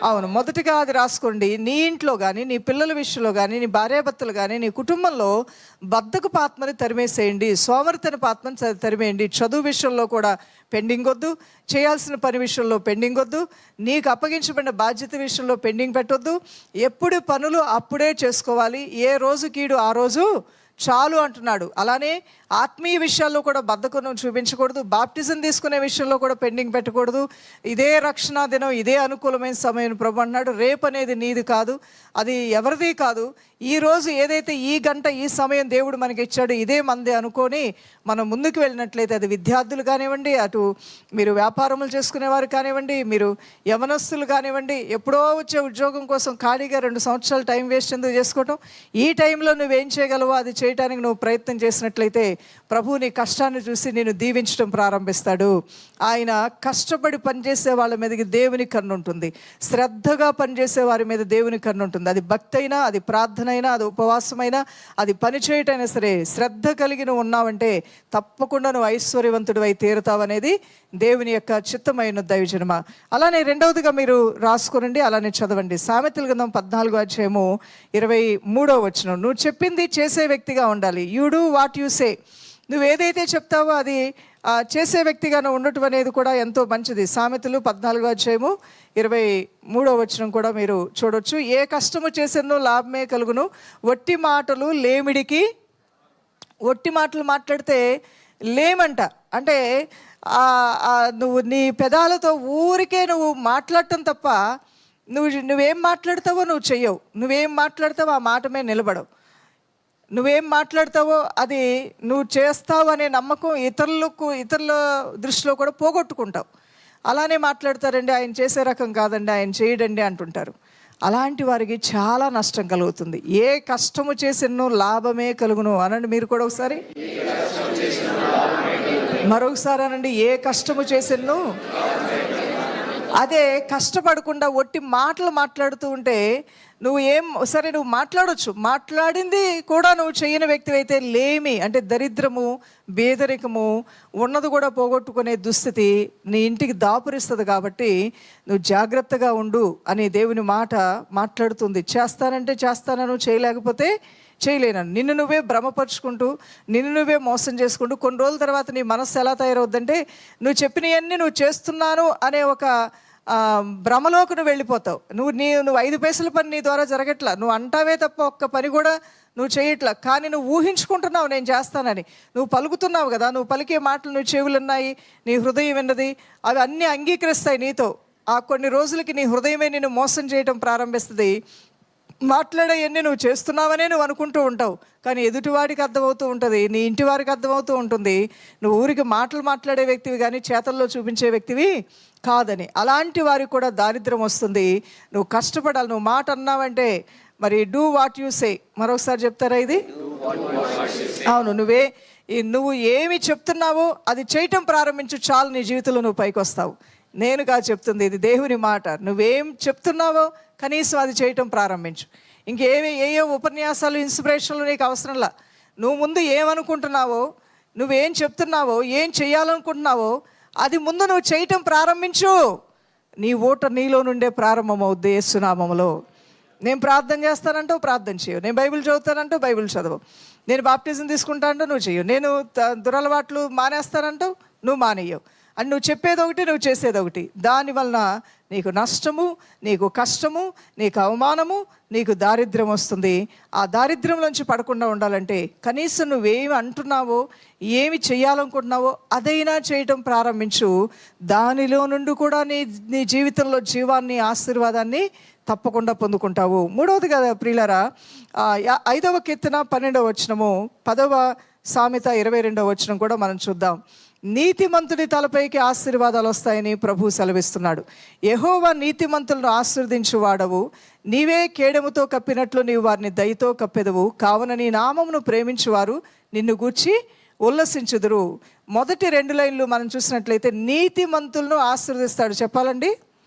అవును, మొదటిగా అది రాసుకోండి. నీ ఇంట్లో కానీ, నీ పిల్లల విషయంలో కానీ, నీ భార్యాభర్తలు కానీ, నీ కుటుంబంలో బద్ధకపు ఆత్మని తరిమేసేయండి, సోమరితనపు ఆత్మని తరిమేయండి. చదువు విషయంలో కూడా పెండింగ్ వద్దు, చేయాల్సిన పని విషయంలో పెండింగ్ వద్దు, నీకు అప్పగించబడిన బాధ్యత విషయంలో పెండింగ్ పెట్టొద్దు. ఎప్పుడు పనులు అప్పుడే చేసుకోవాలి, ఏ రోజు కీడు ఆ రోజు చాలు అంటున్నాడు. అలానే ఆత్మీయ విషయాల్లో కూడా బద్ధకం చూపించకూడదు. బాప్టిజం తీసుకునే విషయంలో కూడా పెండింగ్ పెట్టకూడదు. ఇదే రక్షణ దినం, ఇదే అనుకూలమైన సమయం ప్రభు అన్నాడు. రేపు అనేది నీది కాదు, అది ఎవరిది కాదు. ఈ రోజు ఏదైతే ఈ గంట ఈ సమయం దేవుడు మనకి ఇచ్చాడు, ఇదే మంది అనుకొని మనం ముందుకు వెళ్ళినట్లయితే, అది విద్యార్థులు కానివ్వండి, అటు మీరు వ్యాపారములు చేసుకునేవారు కానివ్వండి, మీరు యవనస్తులు కానివ్వండి, ఎప్పుడో వచ్చే ఉద్యోగం కోసం ఖాళీగా 2 సంవత్సరాలు టైం వేస్ట్ ఎందుకు చేసుకోవటం? ఈ టైంలో నువ్వేం చేయగలవో అది చేయడానికి నువ్వు ప్రయత్నం చేసినట్లయితే ప్రభు నీ కష్టాన్ని చూసి నేను దీవించడం ప్రారంభిస్తాడు. ఆయన కష్టపడి పనిచేసే వాళ్ళ మీదకి దేవుని కన్ను ఉంటుంది, శ్రద్ధగా పనిచేసే వారి మీద దేవుని కన్ను ఉంటుంది. అది భక్తి అయినా, అది ప్రార్థన అయినా, అది ఉపవాసమైనా, అది పని చేయటైనా సరే, శ్రద్ధ కలిగి నువ్వు ఉన్నావంటే తప్పకుండా నువ్వు ఐశ్వర్యవంతుడు అయి తీరుతావనేది దేవుని యొక్క చిత్తమైన దైవజనమ. అలానే రెండవదిగా మీరు రాసుకోనండి, అలానే చదవండి. సామెతల గ్రంథం 14వ అధ్యాయము 23వ వచనం. నువ్వు చెప్పింది చేసే వ్యక్తిగా ఉండాలి. You do what you say. నువ్వు ఏదైతే చెప్తావో అది చేసే వ్యక్తిగా నువ్వు ఉండటం అనేది కూడా ఎంతో మంచిది. సామెతలు 14వ అధ్యాయము 23వ వచనం కూడా మీరు చూడొచ్చు. ఏ కష్టము చేసినో లాభమే కలుగును, ఒట్టి మాటలు లేమిడికి. ఒట్టి మాటలు మాట్లాడితే లేమంట, అంటే నువ్వు నీ పెదాలతో ఊరికే నువ్వు మాట్లాడటం తప్ప నువ్వేం మాట్లాడతావో నువ్వు చెయ్యవు. నువ్వేం మాట్లాడతావో ఆ మాట మీద నిలబడవు. నువ్వేం మాట్లాడతావో అది నువ్వు చేస్తావు అనే నమ్మకం ఇతరుల దృష్టిలో కూడా పోగొట్టుకుంటావు. అలానే మాట్లాడతారండి, ఆయన చేసే రకం కాదండి, ఆయన చేయడండి అంటుంటారు. అలాంటి వారికి చాలా నష్టం కలుగుతుంది. ఏ కష్టము చేసినో లాభమే కలుగును అనండి. మీరు కూడా ఒకసారి మరొకసారి అనండి, ఏ కష్టము చేసినో. అదే కష్టపడకుండా ఒట్టి మాటలు మాట్లాడుతూ ఉంటే నువ్వు మాట్లాడొచ్చు, మాట్లాడింది కూడా నువ్వు చేయని వ్యక్తి అయితే లేమి, అంటే దరిద్రము, పేదరికము, ఉన్నది కూడా పోగొట్టుకునే దుస్థితి నీ ఇంటికి దాపురిస్తుంది. కాబట్టి నువ్వు జాగ్రత్తగా ఉండు అని దేవుని మాట మాట్లాడుతుంది. చేస్తానంటే చేస్తానను, చేయలేకపోతే చేయలేనను. నిన్ను నువ్వే భ్రమపరుచుకుంటూ, నిన్ను నువ్వే మోసం చేసుకుంటూ కొన్ని రోజుల తర్వాత నీ మనస్సు ఎలా తయారవుద్దంటే నువ్వు చెప్పినవన్నీ నువ్వు చేస్తున్నాను అనే ఒక భ్రమలోకి నువ్వు వెళ్ళిపోతావు. నువ్వు 5 పైసల పని నీ ద్వారా జరగట్లా, నువ్వు అంటావే తప్ప ఒక్క పని కూడా నువ్వు చేయట్లా. కానీ నువ్వు ఊహించుకుంటున్నావు నేను చేస్తానని. నువ్వు పలుకుతున్నావు కదా, నువ్వు పలికే మాటలు నువ్వు చెవులున్నాయి, నీ హృదయం విన్నది, అవి అన్నీ అంగీకరిస్తాయి నీతో. ఆ కొన్ని రోజులకి నీ హృదయమే నిన్ను మోసం చేయడం ప్రారంభిస్తుంది. మాట్లాడేవన్నీ నువ్వు చేస్తున్నావనే నువ్వు అనుకుంటూ ఉంటావు, కానీ ఎదుటివాడికి అర్థమవుతూ ఉంటుంది, నీ ఇంటి వారికి అర్థమవుతూ ఉంటుంది నువ్వు ఊరికి మాటలు మాట్లాడే వ్యక్తివి కానీ చేతల్లో చూపించే వ్యక్తివి కాదని. అలాంటి వారికి కూడా దారిద్ర్యం వస్తుంది. నువ్వు కష్టపడాలి. నువ్వు మాట అన్నావంటే మరి డూ వాట్ యు సే. మరొకసారి చెప్తారా ఇది? అవును, నువ్వు ఏమి చెప్తున్నావో అది చేయటం ప్రారంభించు, చాలు, నీ జీవితంలో నువ్వు పైకి వస్తావు. నేను కాదు చెప్తుంది, ఇది దేవుని మాట. నువ్వేం చెప్తున్నావో కనీసం అది చేయటం ప్రారంభించు. ఏ ఉపన్యాసాలు, ఇన్స్పిరేషన్లు నీకు అవసరంలా. నువ్వు ముందు ఏమనుకుంటున్నావో, నువ్వేం చెప్తున్నావో, ఏం చేయాలనుకుంటున్నావో అది ముందు నువ్వు చేయటం ప్రారంభించు. నీ ఓట నీలో నుండే ప్రారంభమవుద్ది యేసు నామములో. నేను ప్రార్థన చేస్తానంటావు, ప్రార్థన చేయవు. నేను బైబిల్ చదువుతానంటావు, బైబిల్ చదవు. నేను బాప్టిజం తీసుకుంటానంటావు, నువ్వు చేయవు. నేను దురలవాట్లు మానేస్తానంటావు, నువ్వు మానేయవు. అని నువ్వు చెప్పేది ఒకటి, నువ్వు చేసేది ఒకటి. దానివలన నీకు నష్టము, నీకు కష్టము, నీకు అవమానము, నీకు దారిద్ర్యం వస్తుంది. ఆ దారిద్ర్యంలోంచి పడకుండా ఉండాలంటే కనీసం నువ్వేమి అంటున్నావో, ఏమి చేయాలనుకుంటున్నావో అదైనా చేయటం ప్రారంభించు. దానిలో నుండి కూడా నీ జీవితంలో జీవాన్ని, ఆశీర్వాదాన్ని తప్పకుండా పొందుకుంటావు. మూడవది కదా ప్రియులారా, 5వ కీర్తన 12వ వచనము, 10వ సామెత 22వ వచనం కూడా మనం చూద్దాం. నీతిమంతుడి తలపైకి ఆశీర్వాదాలు వస్తాయని ప్రభు సెలవిస్తున్నాడు. యెహోవా నీతిమంతులను ఆశీర్వదించువాడవు, నీవే కేడముతో కప్పినట్లు నీవు వారిని దయతో కప్పెదవు. కావున నీ నామమును ప్రేమించువారు నిన్ను గూర్చి ఉల్లసించుదురు. మొదటి 2 లైన్లు మనం చూసినట్లయితే నీతిమంతులను ఆశీర్వదిస్తాడు. చెప్పాలండి,